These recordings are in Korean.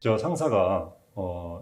저 상사가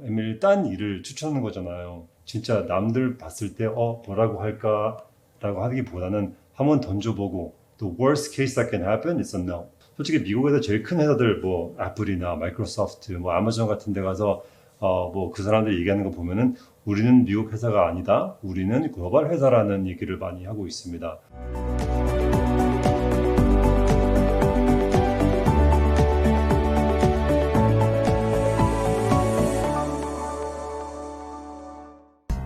ML 딴 일을 추천하는 거잖아요. 진짜 남들 봤을 때 뭐라고 할까라고 하기보다는 한번 던져보고 the worst case that can happen is a no. 솔직히 미국에서 제일 큰 회사들 뭐 애플이나 마이크로소프트, 뭐 아마존 같은 데 가서 뭐 그 사람들 얘기하는 거 보면은 우리는 미국 회사가 아니다. 우리는 글로벌 회사라는 얘기를 많이 하고 있습니다.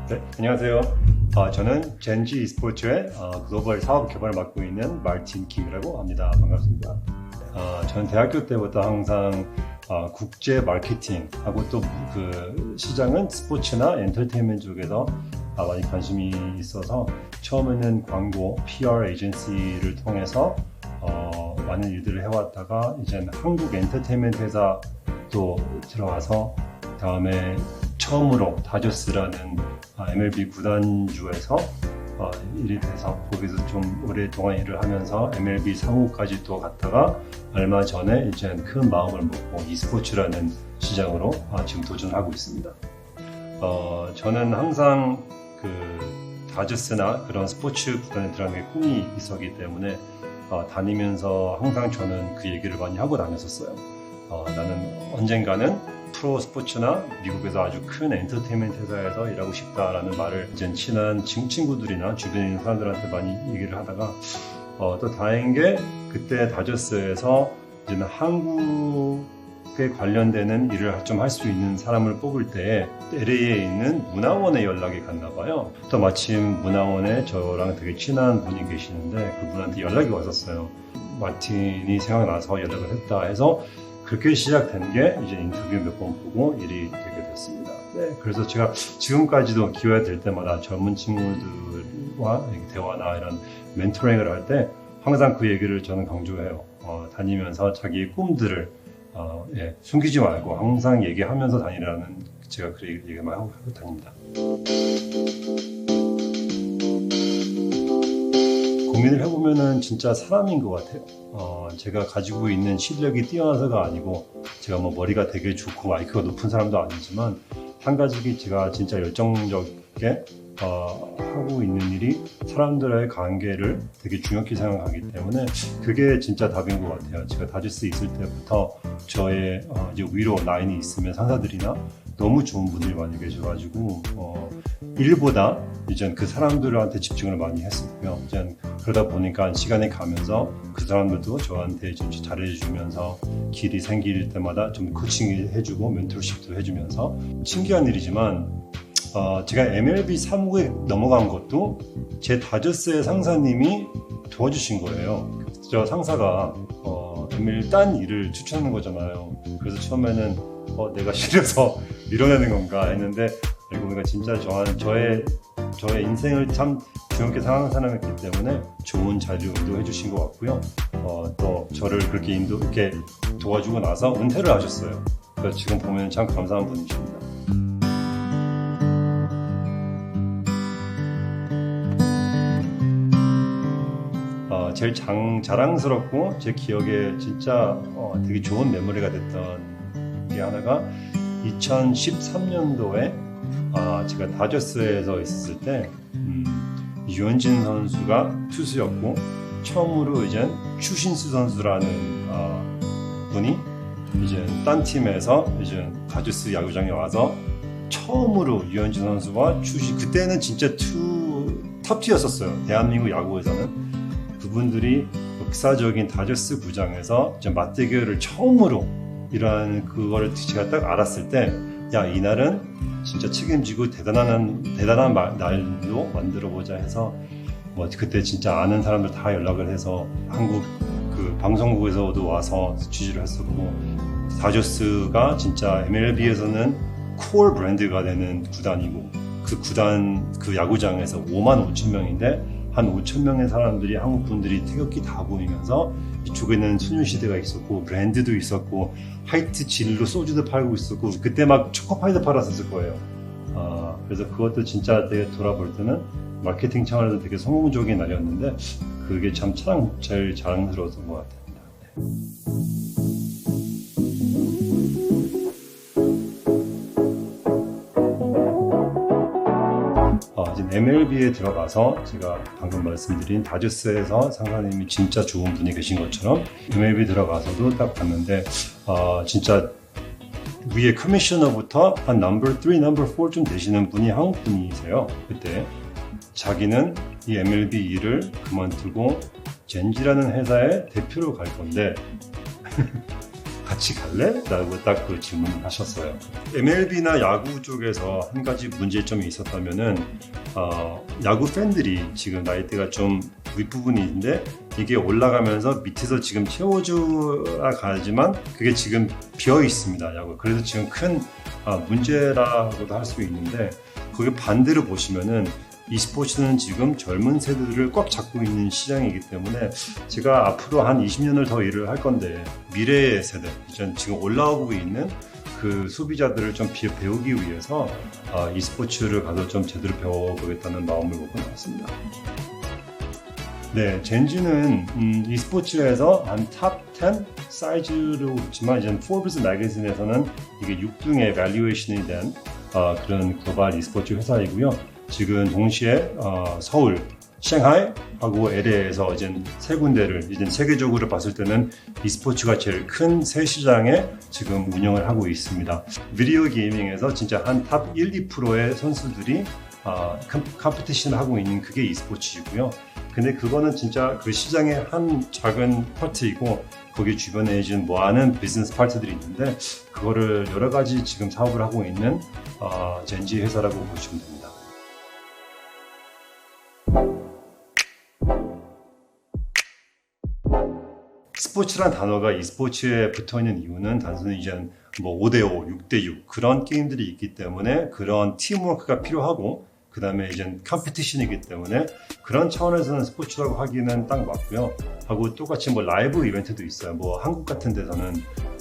네, 안녕하세요. 저는 젠지 e스포츠의 글로벌 사업 개발을 맡고 있는 마르틴 킴이라고 합니다. 반갑습니다. 저는 대학교 때부터 항상 국제 마케팅하고 또 그 시장은 스포츠나 엔터테인먼트 쪽에서 많이 관심이 있어서 처음에는 광고, PR 에이전시를 통해서 많은 일들을 해왔다가 이제는 한국 엔터테인먼트 회사도 들어와서 다음에 처음으로 다저스라는 MLB 구단주에서 일이 돼서 거기서 좀 오랫동안 일을 하면서 MLB 사무까지 또 갔다가 얼마 전에 이제 큰 마음을 먹고 e스포츠라는 시장으로 지금 도전하고 있습니다. 저는 항상 그 다저스나 그런 스포츠 구단에 들어가는 게 꿈이 있었기 때문에 다니면서 항상 저는 그 얘기를 많이 하고 다녔었어요. 나는 언젠가는 프로 스포츠나 미국에서 아주 큰 엔터테인먼트 회사에서 일하고 싶다라는 말을 이제 친한 친구들이나 주변에 있는 사람들한테 많이 얘기를 하다가 또 다행인 게 그때 다저스에서 이제는 한국에 관련되는 일을 좀 할 수 있는 사람을 뽑을 때 LA에 있는 문화원에 연락이 갔나 봐요. 또 마침 문화원에 저랑 되게 친한 분이 계시는데 그분한테 연락이 왔었어요. 마틴이 생각나서 연락을 했다 해서 그렇게 시작된 게 이제 인터뷰 몇 번 보고 일이 되게 됐습니다. 네, 그래서 제가 지금까지도 기회가 될 때마다 젊은 친구들과 대화나 이런 멘토링을 할 때 항상 그 얘기를 저는 강조해요. 다니면서 자기의 꿈들을 숨기지 말고 항상 얘기하면서 다니라는 제가 그 얘기만 하고 다닙니다. 고민을 해보면은 진짜 사람인 것 같아요. 제가 가지고 있는 실력이 뛰어나서가 아니고 제가 뭐 머리가 되게 좋고 IQ가 높은 사람도 아니지만 한 가지 제가 진짜 열정적이게 하고 있는 일이 사람들의 관계를 되게 중요하게 생각하기 때문에 그게 진짜 답인 것 같아요. 제가 다저스 있을 때부터 저의 이제 위로 라인이 있으면 상사들이나 너무 좋은 분들이 많이 계셔가지고 일보다 이제 그 사람들한테 집중을 많이 했었고요. 이제 그러다 보니까 시간이 가면서 그 사람들도 저한테 좀 잘해주면서 길이 생길 때마다 좀 코칭 해주고 멘토십도 해주면서 신기한 일이지만 제가 MLB 사무국에 넘어간 것도 제 다저스의 상사님이 도와주신 거예요. 저 상사가 ML 딴 일을 추천하는 거잖아요. 그래서 처음에는 내가 싫어서 밀어내는 건가 했는데 알고 보니까 진짜 저의 인생을 참 중요하게 생각하는 사람이었기 때문에 좋은 자료 인도해 주신 것 같고요. 또 저를 그렇게 이렇게 도와주고 나서 은퇴를 하셨어요. 그래서 지금 보면 참 감사한 분이십니다. 제일 자랑스럽고 제 기억에 진짜 되게 좋은 메모리가 됐던 게 하나가 2013년도에 제가 다저스에서 있었을 때 유현진 선수가 투수였고 처음으로 이제 추신수 선수라는 분이 이제 딴 팀에서 이제 다저스 야구장에 와서 처음으로 유현진 선수와 그때는 진짜 탑티였었어요. 대한민국 야구에서는. 그분들이 역사적인 다저스 구장에서 맞대결을 처음으로 이런 그거를 제가 딱 알았을 때, 야, 이날은 진짜 책임지고 대단한 날로 만들어보자 해서 그때 진짜 아는 사람들 다 연락을 해서 한국 그 방송국에서도 와서 취재를 했었고 다저스가 진짜 MLB에서는 코어 브랜드가 되는 구단이고 그 구단 그 야구장에서 5만 5천 명인데 한 5천 명의 사람들이 한국 분들이 태극기 다 보이면서 이쪽에는 소녀시대가 있었고 브랜드도 있었고 화이트 진로 소주도 팔고 있었고 그때 막 초코파이도 팔았었을 거예요. 그래서 그것도 진짜 되게 돌아볼 때는 마케팅 차원에서 되게 성공적인 날이었는데 그게 참 제일 자랑스러웠던 것 같아요. MLB에 들어가서 제가 방금 말씀드린 다저스에서 상사님이 진짜 좋은 분이 계신 것처럼 MLB 들어가서도 딱 봤는데 진짜 위에 커미셔너부터 한 넘버 3, 넘버 4쯤 되시는 분이 한국 분이세요. 그때 자기는 이 MLB 일을 그만두고 젠지라는 회사의 대표로 갈 건데 같이 갈래? 라고 딱 그 질문을 하셨어요. MLB나 야구 쪽에서 한 가지 문제점이 있었다면은 야구 팬들이 지금 나이대가 좀 윗부분이 있는데 이게 올라가면서 밑에서 지금 채워줘야 가지만 그게 지금 비어 있습니다. 야구. 그래서 지금 큰 문제라고도 할 수 있는데 그게 반대로 보시면은 e스포츠는 지금 젊은 세대들을 꽉 잡고 있는 시장이기 때문에 제가 앞으로 한 20년을 더 일을 할 건데 미래의 세대, 지금 올라오고 있는 그 소비자들을 좀 배우기 위해서 e스포츠를 가서 좀 제대로 배워보겠다는 마음을 먹고 나왔습니다. 네, 젠지는 e스포츠에서 한 탑 10 사이즈로 있지만 이제 포브스 매거진에서는 이게 6등의 밸류에이션이 된 그런 글로벌 e스포츠 회사이고요. 지금 동시에 서울, 샹하이하고 LA에서 이제 세 군데를 이제 세계적으로 봤을 때는 e스포츠가 제일 큰 세 시장에 지금 운영을 하고 있습니다. 비디오 게이밍에서 진짜 한 탑 1, 2%의 선수들이 컴피티션을 하고 있는 그게 e스포츠이고요. 근데 그거는 진짜 그 시장의 한 작은 파트이고 거기 주변에 이제 뭐하는 비즈니스 파트들이 있는데 그거를 여러 가지 지금 사업을 하고 있는 젠지 회사라고 보시면 됩니다. 스포츠란 단어가 e스포츠에 붙어있는 이유는 단순히 이제 뭐 5대5, 6대6 그런 게임들이 있기 때문에 그런 팀워크가 필요하고 그 다음에 이제 컴피티션이기 때문에 그런 차원에서는 스포츠라고 하기는 딱 맞고요. 하고 똑같이 뭐 라이브 이벤트도 있어요. 뭐 한국 같은 데서는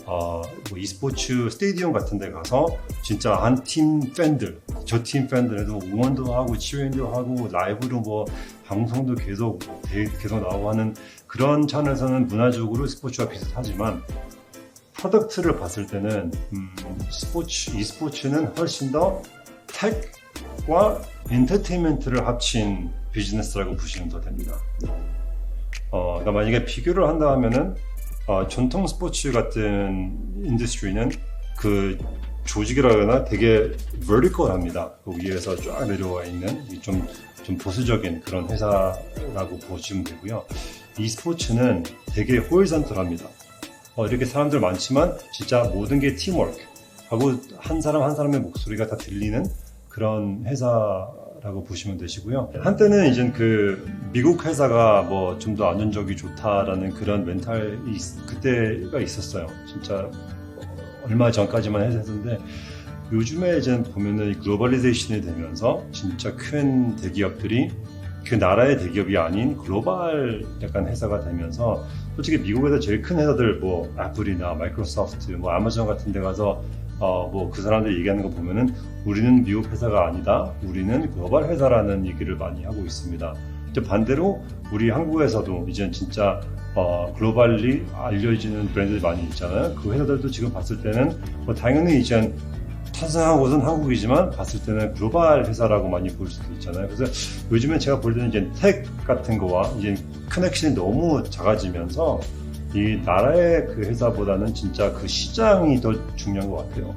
뭐 e스포츠 스테디움 같은 데 가서 진짜 한 팀 팬들, 저 팀 팬들에도 응원도 하고 치유인도 하고 라이브로 뭐 방송도 계속 나오고 하는 그런 차원에서는 문화적으로 스포츠와 비슷하지만 프로덕트를 봤을 때는 e스포츠는 훨씬 더 텍과 엔터테인먼트를 합친 비즈니스라고 보시면 더 됩니다. 그러니까 만약에 비교를 한다 하면은 전통 스포츠 같은 인더스트리는 그 조직이라고 하나 되게 vertical합니다. 그 위에서 쫙 내려와 있는 좀 보수적인 그런 회사라고 보시면 되고요. e스포츠는 되게 horizontal합니다. 이렇게 사람들 많지만 진짜 모든 게 팀워크 하고 한 사람 한 사람의 목소리가 다 들리는 그런 회사라고 보시면 되시고요. 한때는 이제 그 미국 회사가 뭐 좀 더 안전적이 좋다라는 그런 멘탈이 그때가 있었어요. 진짜 얼마 전까지만 했었는데 요즘에 이제 보면은 글로벌리제이션이 되면서 진짜 큰 대기업들이 그 나라의 대기업이 아닌 글로벌 약간 회사가 되면서 솔직히 미국에서 제일 큰 회사들 뭐 애플이나 마이크로소프트, 뭐 아마존 같은 데 가서 뭐 그 사람들 얘기하는 거 보면은 우리는 미국 회사가 아니다. 우리는 글로벌 회사라는 얘기를 많이 하고 있습니다. 근데 반대로 우리 한국에서도 이제 진짜 글로벌리 알려지는 브랜드들이 많이 있잖아요. 그 회사들도 지금 봤을 때는 뭐 당연히 이제 탄생한 곳은 한국이지만 봤을 때는 글로벌 회사라고 많이 볼 수도 있잖아요. 그래서 요즘에 제가 볼 때는 이제 텍 같은 거와 이제 커넥션이 너무 작아지면서 이 나라의 그 회사보다는 진짜 그 시장이 더 중요한 것 같아요.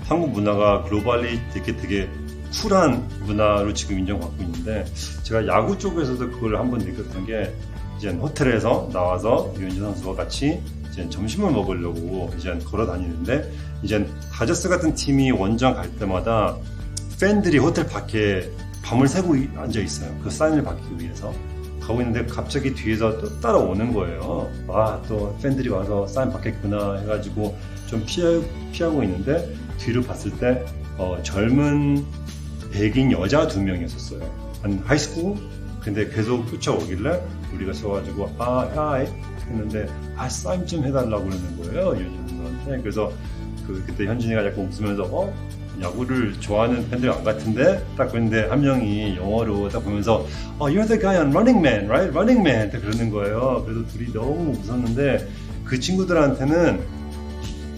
한국 문화가 글로벌리 되게 쿨한 문화로 지금 인정받고 있는데 제가 야구 쪽에서도 그걸 한번 느꼈던 게 이제 호텔에서 나와서 유현진 선수와 같이 이제 점심을 먹으려고 이제 걸어 다니는데 이제 다저스 같은 팀이 원정 갈 때마다 팬들이 호텔 밖에 밤을 새고 앉아 있어요. 그 사인을 받기 위해서 가고 있는데 갑자기 뒤에서 또 따라오는 거예요. 또 팬들이 와서 사인 받겠구나 해가지고 좀 피하고 있는데 뒤로 봤을 때 젊은 백인 여자 2명이었어요. 한 하이스쿨? 근데 계속 쫓아오길래 우리가 서가지고 하이 했는데 사인 좀 해달라고 그러는 거예요. 현진이한테. 그래서 그때 현진이가 자꾸 웃으면서 야구를 좋아하는 팬들 안 같은데 딱 그런데 한 명이 영어로 딱 보면서 You're the guy on Running Man, right? Running Man 딱 그러는 거예요. 그래서 둘이 너무 웃었는데 그 친구들한테는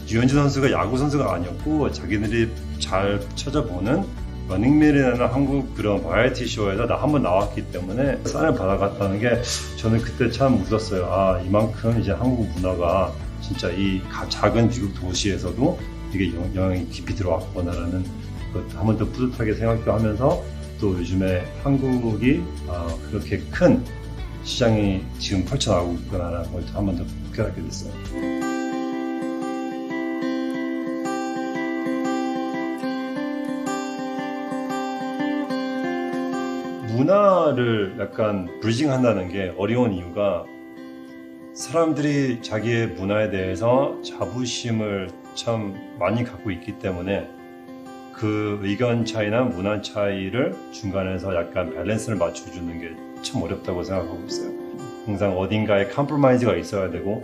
유현진 선수가 야구 선수가 아니었고 자기들이 잘 찾아보는 러닝맨이라는 한국 그런 바라이티 쇼에서 나 한번 나왔기 때문에 상을 받아갔다는 게 저는 그때 참 웃었어요. 아, 이만큼 이제 한국 문화가 진짜 이 작은 미국 도시에서도 되게 영향이 깊이 들어왔구나라는 것 한 번 더 뿌듯하게 생각도 하면서 또 요즘에 한국이 그렇게 큰 시장이 지금 펼쳐나가고 있구나라는 걸 한 번 더 깨닫게 됐어요. 문화를 약간 브리징한다는 게 어려운 이유가 사람들이 자기의 문화에 대해서 자부심을 참 많이 갖고 있기 때문에 그 의견 차이나 문화 차이를 중간에서 약간 밸런스를 맞춰주는 게 참 어렵다고 생각하고 있어요. 항상 어딘가에 컴프로마이즈가 있어야 되고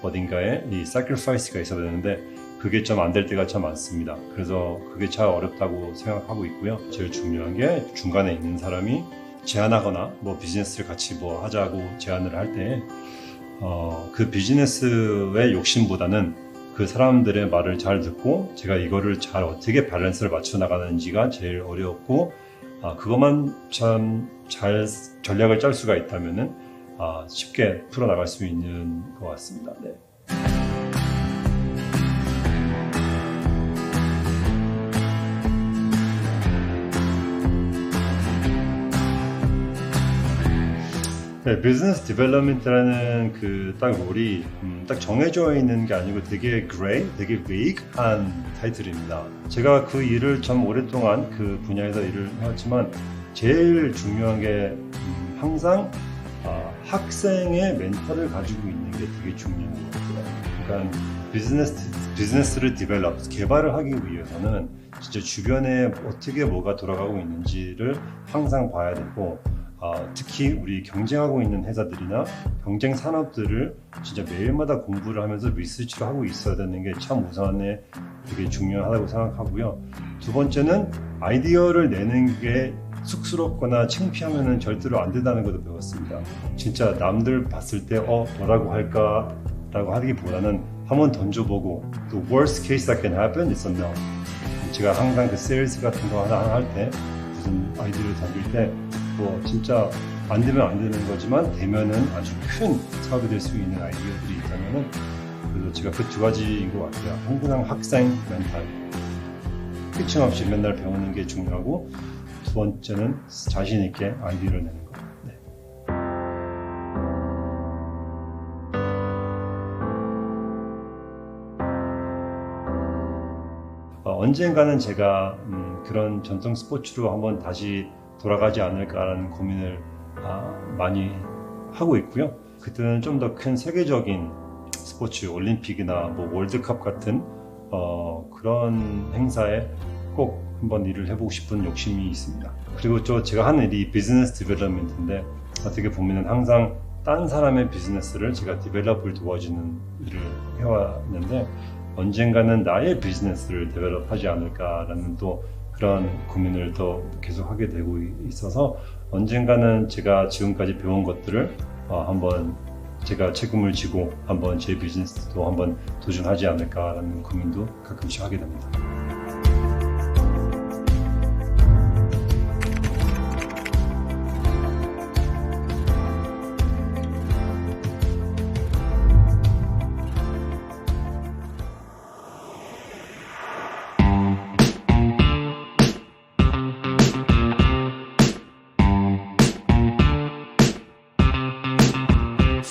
어딘가에 이 sacrifice가 있어야 되는데 그게 좀 안 될 때가 참 많습니다. 그래서 그게 참 어렵다고 생각하고 있고요. 제일 중요한 게 중간에 있는 사람이 제안하거나 뭐 비즈니스를 같이 뭐 하자고 제안을 할 때 그 비즈니스의 욕심보다는 그 사람들의 말을 잘 듣고 제가 이거를 잘 어떻게 밸런스를 맞춰 나가는지가 제일 어려웠고 그것만 참 잘 전략을 짤 수가 있다면은 쉽게 풀어 나갈 수 있는 것 같습니다. 네. 네, 비즈니스 디벨롭먼트라는 그 딱 롤이 딱 정해져 있는 게 아니고 되게 그레이, 되게 베이그한 타이틀입니다. 제가 그 일을 참 오랫동안 그 분야에서 일을 해왔지만 제일 중요한 게 항상 학생의 멘탈을 가지고 있는 게 되게 중요한 것 같아요. 그러니까 비즈니스를 개발을 하기 위해서는 진짜 주변에 어떻게 뭐가 돌아가고 있는지를 항상 봐야 되고 특히 우리 경쟁하고 있는 회사들이나 경쟁 산업들을 진짜 매일마다 공부를 하면서 리서치를 하고 있어야 되는 게 참 우선에 되게 중요하다고 생각하고요. 두 번째는 아이디어를 내는 게 쑥스럽거나 창피하면 절대로 안 된다는 것도 배웠습니다. 진짜 남들 봤을 때 뭐라고 할까라고 하기보다는 한번 던져보고 또 worst case that can happen is a no. 제가 항상 그 세일즈 같은 거 하나 할 때 무슨 아이디어를 던질 때 뭐 진짜 안 되면 안 되는 거지만 되면은 아주 큰 사업이 될 수 있는 아이디어들이 있다면은 그래서 제가 그 두 가지인 것 같아요. 항상 학생 멘탈 끝이 없이 맨날 배우는 게 중요하고 두 번째는 자신 있게 아이디어를 내는 거. 네. 언젠가는 제가 그런 전통 스포츠로 한번 다시 돌아가지 않을까라는 고민을 많이 하고 있고요. 그때는 좀 더 큰 세계적인 스포츠, 올림픽이나 뭐 월드컵 같은 그런 행사에 꼭 한번 일을 해보고 싶은 욕심이 있습니다. 그리고 제가 하는 일이 비즈니스 디벨롭먼트인데 어떻게 보면은 항상 딴 사람의 비즈니스를 제가 디벨롭을 도와주는 일을 해왔는데 언젠가는 나의 비즈니스를 디벨롭하지 않을까라는 또 그런 고민을 또 계속 하게 되고 있어서 언젠가는 제가 지금까지 배운 것들을 한번 제가 책임을 지고 한번 제 비즈니스도 한번 도전하지 않을까라는 고민도 가끔씩 하게 됩니다.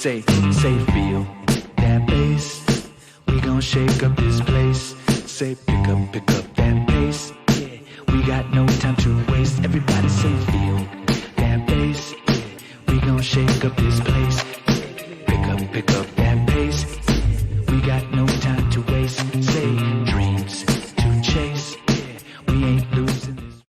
Say feel that bass. We gon' shake up this place. Say pick up that pace. Yeah, we got no time to waste. Everybody say feel that bass. Yeah, we gon' shake up this place. Pick up that pace. We got no